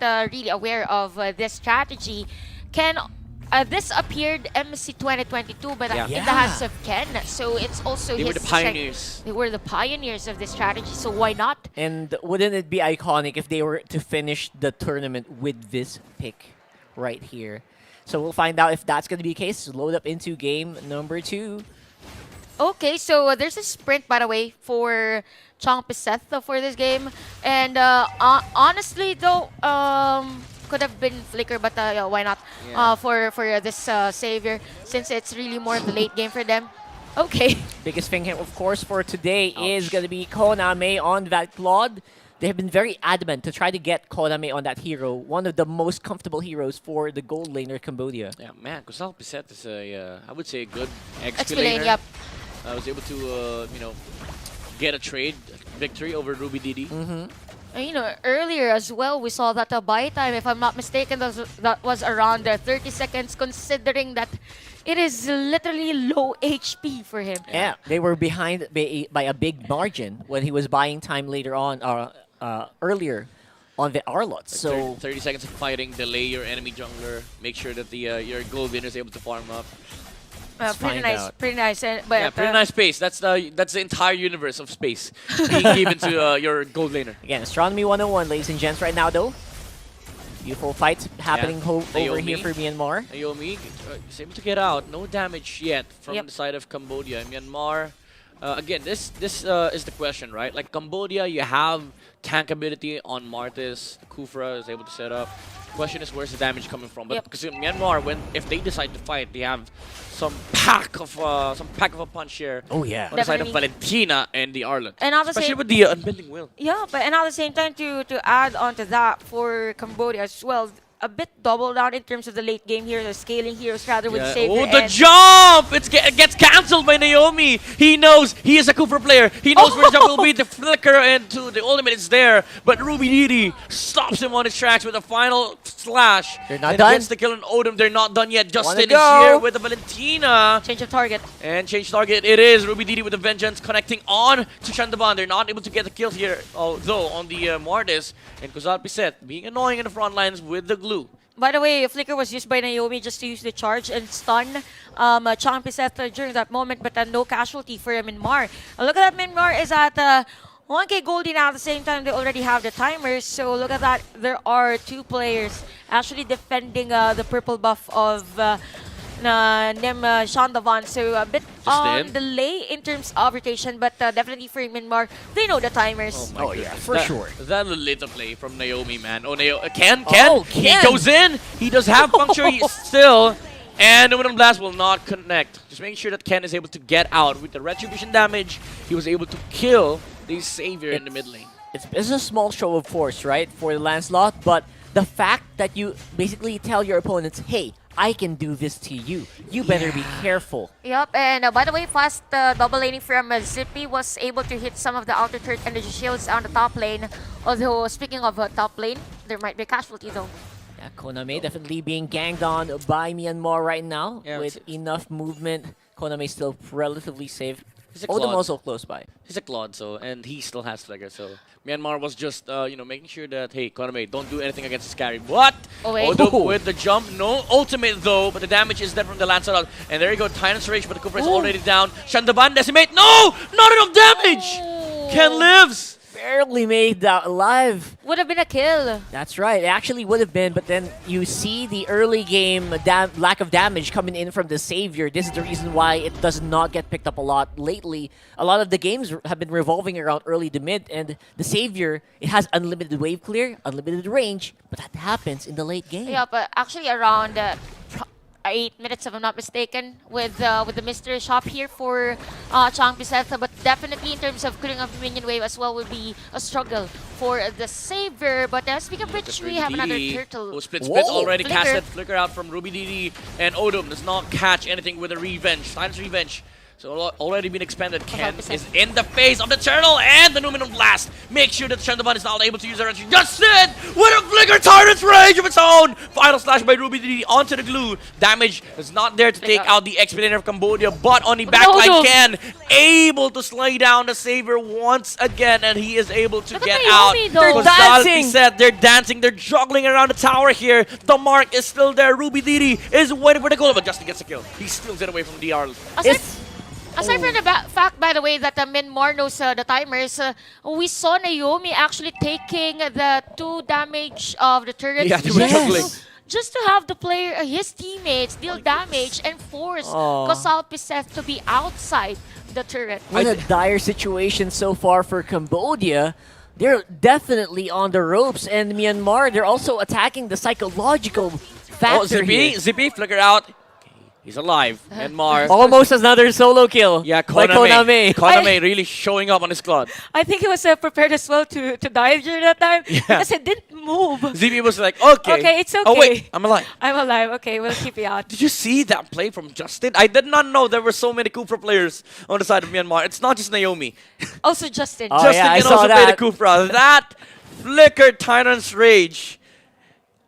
really aware of this strategy. Ken, this appeared MC 2022, but Yeah. in the hands of Ken. So it's also They his were the pioneers. They were the pioneers of this strategy. So why not? And wouldn't it be iconic if they were to finish the tournament with this pick right here? So we'll find out if that's going to be the case. Load up into game number 2. Okay, so there's a sprint, by the way, for Chong Piseth for this game. And honestly, though, could have been Flicker, but yeah, why not? Yeah. For this Savior, since it's really more of the late game for them. Okay. Biggest thing, of course, for today is Ouch. going to be Koname on that Claude. They have been very adamant to try to get Koname on that hero, one of the most comfortable heroes for the gold laner Cambodia. Yeah, man, Gonzalo Pisset is a, I would say, a good XP Explain, laner. yep. I was able to, get a trade victory over Ruby Didi. And, you know, earlier as well, we saw that buy time, if I'm not mistaken, that was around 30 seconds, considering that it is literally low HP for him. Yeah, they were behind by a big margin when he was buying time later on, earlier on the Arlot. Like So 30 seconds of fighting, delay your enemy jungler, make sure that the your gold winner is able to farm up. Let's Pretty find nice, out. pretty nice. But, Yeah, pretty nice space. That's the entire universe of space being given to your gold laner. again, Astronomy 101, ladies and gents, right now though. Beautiful fight happening over Naomi. here for Myanmar. Naomi is able to get out. No damage yet from Yep. the side of Cambodia. Myanmar, again, this is the question, right? Like Cambodia, you have tank ability on Martis. Kufra is able to set up. Question is, where's the damage coming from? But Yep. because in Myanmar, if they decide to fight, they have some pack of a punch here Oh yeah. on the side of Definitely. Valentina and the Arlen. And at the Especially same- with the unbending will. yeah, but and at the same time, to add on to that for Cambodia as well, a bit double down in terms of the late game here, the scaling heroes rather with Yeah. Savior. Oh, the and jump! It gets cancelled by Naomi. He knows he is a Kufra player. He knows where the jump will be. The flicker and the ultimate is there. But Ruby Didi stops him on his tracks with a final slash. They're not and done. gets the kill on Odom. They're not done yet. Justin is go. here with the Valentina. change of target. And change target it is. Ruby Didi with the Vengeance connecting on to Chandaban. They're not able to get the kill here, although on the Mortis. And Gonzalo Pisset being annoying in the front lines with the glue. By the way, Flicker was used by Naomi just to use the charge and stun Chong Piseth during that moment, but no casualty for Myanmar. Look at that, Myanmar is at 1k goldie now. At the same time, they already have the timers. So look at that. There are 2 players actually defending the purple buff of Nem Shandavan. So a bit them? delay in terms of rotation, but definitely for Myanmar, they know the timers. My Oh, yeah, goodness. for sure. That little play from Naomi, man. Oh, Ken? Oh, He Ken. goes in. He does have puncture still. And the Wind Blast will not connect. Just making sure that Ken is able to get out. With the retribution damage, he was able to kill the Savior in the mid lane. It's a small show of force, right, for the Lancelot, but the fact that you basically tell your opponents, hey, I can do this to you. You better be careful. Yep, and by the way, fast double laning from Zippy was able to hit some of the outer third energy shields on the top lane. Although, speaking of top lane, there might be a casualty though. Yeah, Koname definitely being ganged on by Myanmar right now. Yeah, with enough movement, Koname still relatively safe. He's a Odom Claude. also close by. He's a Claude, and he still has Flicker. So Myanmar was just, making sure that, hey, Koname, don't do anything against Scary. What? Oh, wait. Odom with the jump. No ultimate, though, but the damage is there from the Lancelot. And there you go, Tyrant's Rage, but the Cooper is already down. Shandaban decimate. No! Not enough damage! Ken lives! Barely made that alive. Would have been a kill. That's right. It actually would have been, but then you see the early game lack of damage coming in from the Savior. This is the reason why it does not get picked up a lot lately. A lot of the games have been revolving around early to mid, and the Savior, it has unlimited wave clear, unlimited range, but that happens in the late game. Yeah, but actually around 8 minutes, if I'm not mistaken, with the mystery shop here for Chong Piseth. But definitely in terms of clearing up minion wave as well would be a struggle for the Savior. But speaking of which, we have another turtle. Oh, split Whoa. already Flicker. casted. Flicker out from Ruby Didi, and Odom does not catch anything with a revenge. Silence revenge. So already been expended. Ken Okay. is in the face of the turtle and the Numinum Blast. Make sure that Chandaban is not able to use her energy. Justin with a Flicker Tyrant's Rage of its own. Final slash by Ruby DD onto the glue. Damage is not there to take out the Expediter of Cambodia, but on the backline, Ken able to slay down the Saber once again, and he is able to Look at get Naomi, out. though. They're Gonzalez dancing. said they're dancing, they're juggling around the tower here. The mark is still there. Ruby DD is waiting for the goal, but Justin gets a kill. He steals it away from DR. Aside from the fact, by the way, that Myanmar knows the timers, we saw Naomi actually taking the 2 damage of the turret. Yeah, they were juggling. Just to have the player, his teammates, deal damage and force Aw. Kosal Piseth to be outside the turret. What a dire situation so far for Cambodia. They're definitely on the ropes, and Myanmar, they're also attacking the psychological factor Oh, Zippy, here. Zippy, flicker out. He's alive. Myanmar. Almost another solo kill Yeah, by Koname. Koname. Koname really showing up on his squad. I think he was prepared as well to dive during that time because he didn't move. Zippy was like, okay. Okay, it's Oh, wait, okay. I'm alive. I'm alive. Okay, we'll keep you out. Did you see that play from Justin? I did not know there were so many Kufra players on the side of Myanmar. It's not just Naomi. Also, Justin. Oh, Justin yeah, I can saw also play the that. Kufra. That flickered Tyrant's Rage.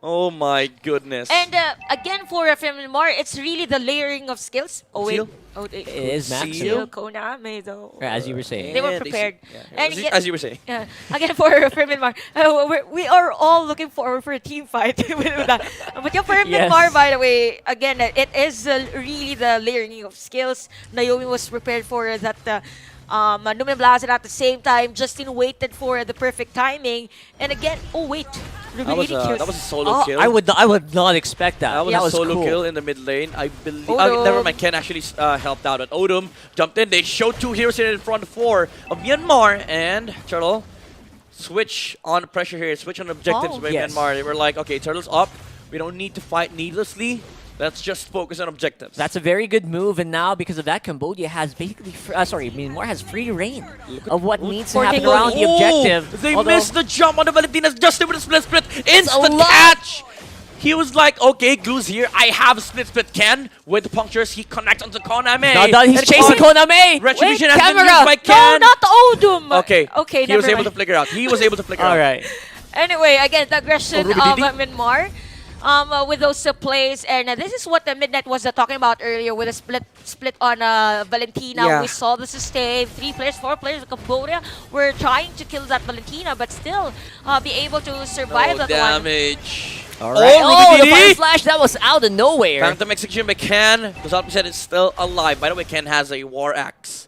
Oh my goodness. And again, for Myanmar, it's really the layering of skills. Oh, wait. Seal? Oh, It is max. Seal? Konami, though. As you were saying. They were Yeah, prepared. And And again, as you were saying. again, for Myanmar, we are all looking forward for a team fight with that. But yeah, for Yes. Myanmar, by the way, again, it is really the layering of skills. Naomi was prepared for that. Numen Blast, and at the same time, Justin waited for the perfect timing. And again, oh wait, That was a solo Oh, kill. I would not expect that. That was that a solo cool. kill in the mid lane. I believe. Odom. Never mind. Ken actually helped out. But Odom jumped in. They showed 2 heroes here in front of 4 of Myanmar, and Turtle switch on pressure here. Switch on objectives Oh. by Yes. Myanmar. They were like, okay, Turtle's up. We don't need to fight needlessly. Let's just focus on objectives. That's a very good move, and now because of that, Cambodia has basically, Myanmar has free reign of what needs to happen Cambodia. around the objective. They Although- missed the jump on the Valentinas. Justin with a split. Instant lot. catch. He was like, okay, Glue's here. I have a split Ken with punctures. He connects onto Koname. Not done. He's And chasing Koname. Retribution Wait, has been camera. used by No, Ken. not Odum. Okay. Okay, He was never able to mind. flicker out. He was able to flicker out. All right. Anyway, again, the aggression Ruby of Didi. Myanmar with those plays. And this is what the Midnight was talking about earlier with a split on Valentina. Yeah. We saw the sustain. 3 players, 4 players of Cambodia were trying to kill that Valentina, but still be able to survive No that one. damage. All right. Oh, Oh, the Ruby fire Didi. flash, that was out of nowhere. Phantom execution by Ken. Because said it's still alive. By the way, Ken has a war axe.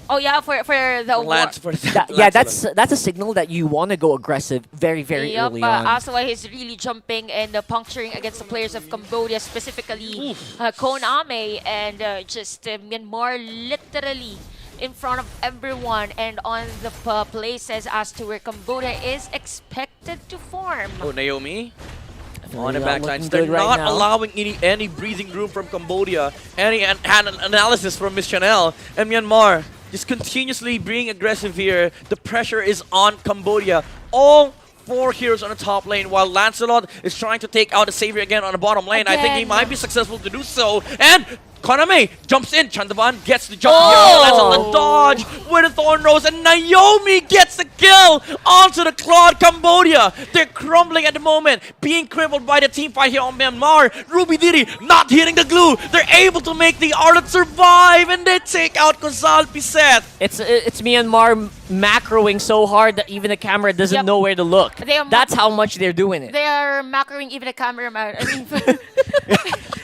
Oh yeah, for the war. Lance for the Yeah, Lance that's a signal that you want to go aggressive very, very Yup, early on. also why he's really jumping and puncturing against the players of Cambodia, specifically Koname, and just Myanmar literally in front of everyone and on the places as to where Cambodia is expected to form. Oh, Naomi. On Really the not back looking lines. They're good right not now. allowing any breathing room from Cambodia, any analysis from Miss Chanel, and Myanmar just continuously being aggressive here. The pressure is on Cambodia. All 4 heroes on the top lane, while Lancelot is trying to take out the Savior again on the bottom lane. I think he Again. might be successful to do so. And Koname jumps in. Chandaban gets the jump. Oh! Here. Lancelot dodge with a Thorn Rose, and Naomi gets the kill onto the Claude Cambodia. They're crumbling at the moment, being crippled by the team fight here on Myanmar. Ruby Didi not hitting the glue. They're able to make the Arlet survive, and they take out Gonzal Piseth. It's Myanmar macroing so hard that even the camera doesn't Yep. know where to look. They are That's how much they're doing it. They are macroing even the cameraman. I mean,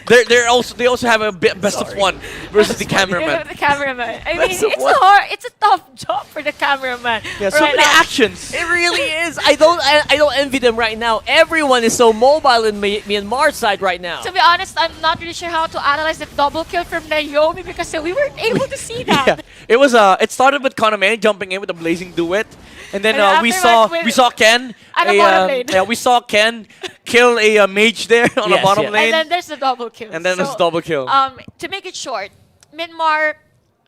They also have a best of 1 versus the cameraman. the cameraman. I mean, That's a it's what? it's a tough job for the cameraman. Yeah, so right many now. actions. It really is. I don't envy them right now. Everyone is so mobile in Myanmar's side right now. To be honest, I'm not really sure how to analyze the double kill from Naomi because we weren't able to see that. Yeah, it was it started with Koname jumping in with a blazing duet, and then And we afterwards with- saw Ken. At the bottom lane. Yeah, we saw Ken kill a mage there on the Yes, bottom yes. lane, And then there's the double kill. and then there's double kill. To make it short, Myanmar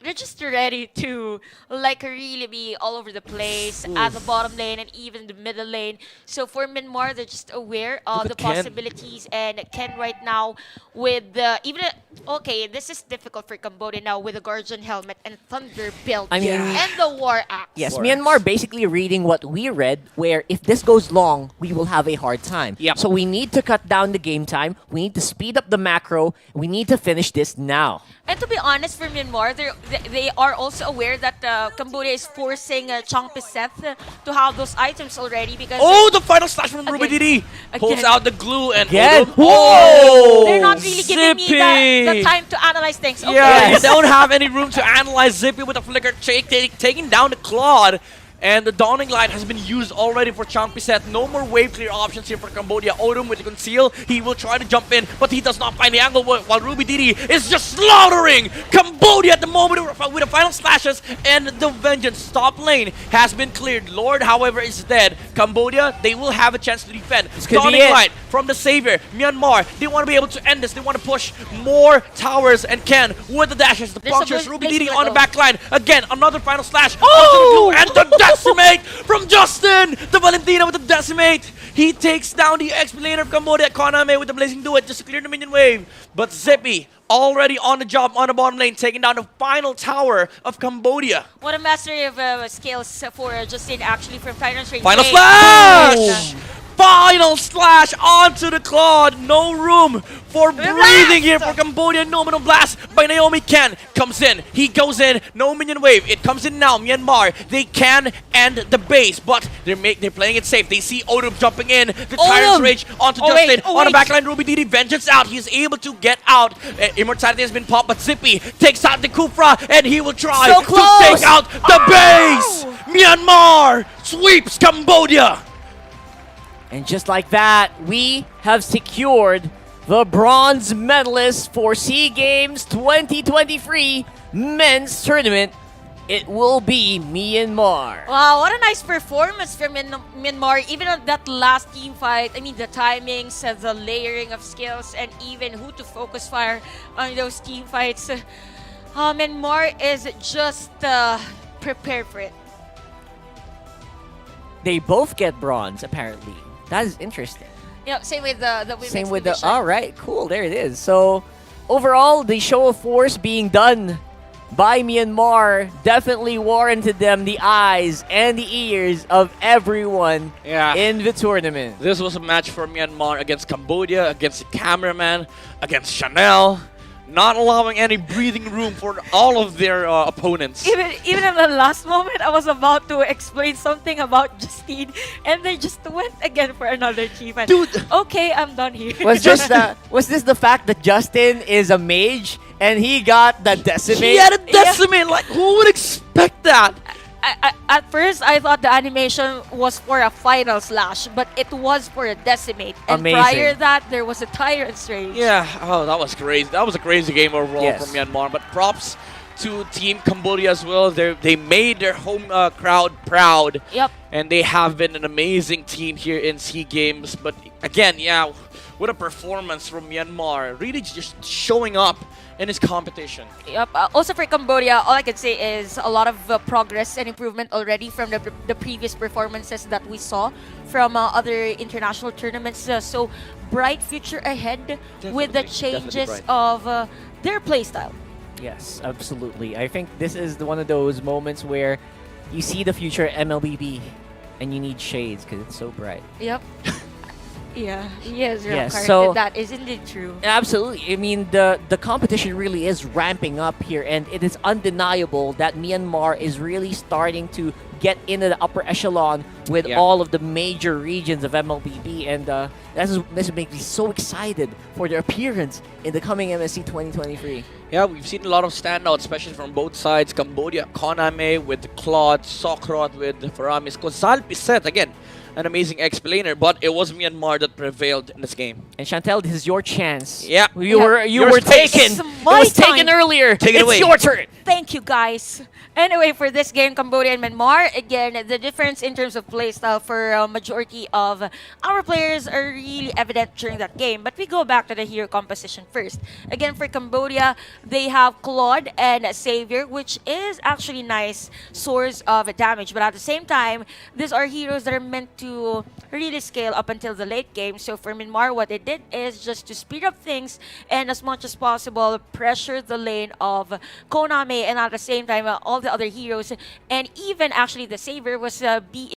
they're just ready to like really be all over the place at the bottom lane and even the middle lane. So for Myanmar, they're just aware of Look the at Ken. possibilities, and Ken right now with even okay, this is difficult for Cambodia now with the Guardian helmet and Thunder build I mean, and the War Axe. Yes, War Myanmar basically reading what we read, where if this goes long, we will have a hard time. Yep. So we need to cut down the game time. We need to speed up the macro. We need to finish this now. And to be honest, for Myanmar, they are also aware that Cambodia is forcing Chang Piseth to have those items already because Oh, the final slash from Again. Ruby Didi. Pulls Again. out the glue and Again. Odom- Whoa! they're not really giving me the Zippy. time to analyze things. Okay. Yeah, Yes. you don't have any room to analyze Zippy with a flicker taking down the Claude. And the Dawning Light has been used already for Chang Piseth. No more wave clear options here for Cambodia. Odom with the conceal. He will try to jump in, but he does not find the angle while Ruby Didi is just slaughtering Cambodia at the moment with the final slashes. And the Vengeance top lane has been cleared. Lord, however, is dead. Cambodia, they will have a chance to defend. could be Dawning it. Light from the Savior. Myanmar, they want to be able to end this. They want to push more towers and Ken with the dashes. The There's a punctures. big Ruby place Didi to on the go. back line. Again, another final slash. Oh! Onto the glue and the decimate from Justin! The Valentina with the decimate! He takes down the explainer of Cambodia, Koname with the blazing duet just to clear the minion wave. But Zippy already on the job on the bottom lane, taking down the final tower of Cambodia. What a mastery of skills for Justin actually from Finance Range. Final Hey. slash! Final slash onto the Claude. No room for breathing here for Cambodia. No Minion Blast by Naomi Ken comes in. He goes in. No minion wave. It comes in now. Myanmar. They can end the base, but they're playing it safe. They see Odom jumping in. The Tyrant's Rage onto Oh, Justin. wait. Oh, on the wait. backline, Ruby Didi Vengeance out. He's able to get out. Immortality has been popped, but Zippy takes out the Kufra, and he will try So to close. take out the base. Myanmar sweeps Cambodia. And just like that, we have secured the bronze medalist for SEA Games 2023 men's tournament. It will be Myanmar. Wow, what a nice performance from Myanmar. Even on that last team fight, I mean, the timings, the layering of skills, and even who to focus fire on those team fights. Myanmar is just prepared for it. They both get bronze, apparently. That is interesting. Yeah, same with the women's Same with division. the. All right, cool. There it is. So, overall, the show of force being done by Myanmar definitely warranted them the eyes and the ears of everyone Yeah. in the tournament. This was a match for Myanmar against Cambodia, against the cameraman, against Chanel, not allowing any breathing room for all of their opponents. Even in the last moment, I was about to explain something about Justine, and they just went again for another team. And, Dude. okay, I'm done here. Was this the fact that Justin is a mage and he got the decimate? He had a decimate, like who would expect that? At first, I thought the animation was for a final slash, but it was for a decimate. And Amazing. prior that, there was a Tyrant's Rage. Yeah, oh, that was crazy. That was a crazy game overall Yes. from Myanmar. But props to Team Cambodia as well. They made their home crowd proud. Yep. And they have been an amazing team here in SEA Games. But again, yeah, what a performance from Myanmar. Really just showing up in this competition. Yep. Also for Cambodia, all I can say is a lot of progress and improvement already from the previous performances that we saw from other international tournaments. So bright future ahead with the Definitely, changes definitely of their playstyle. Yes, absolutely. I think this is one of those moments where you see the future MLBB and you need shades because it's so bright. Yep. Yeah. Yes, Yes, so- that is indeed true. Absolutely. I mean, the competition really is ramping up here, and it is undeniable that Myanmar is really starting to get into the upper echelon with Yeah. all of the major regions of MLBB, and this makes me so excited for their appearance in the coming MSC 2023. Yeah, we've seen a lot of standouts, especially from both sides. Cambodia, Koname with Claude, Sokrot with Faramis, Gonzal Pisset, again, an amazing explainer, but it was Myanmar that prevailed in this game. And Chantel, this is your chance. Yeah. You Yeah. were Your were space. taken. Smart My was taken time. earlier. Take it It's away. your turn. Thank you, guys. Anyway, for this game, Cambodia and Myanmar, again, the difference in terms of playstyle for majority of our players are really evident during that game. But we go back to the hero composition first. Again, for Cambodia, they have Claude and Savior, which is actually nice source of damage. But at the same time, these are heroes that are meant to really scale up until the late game. So for Myanmar, what they did is just to speed up things and as much as possible pressure the lane of Konami, and at the same time all the other heroes, and even actually the Savior was being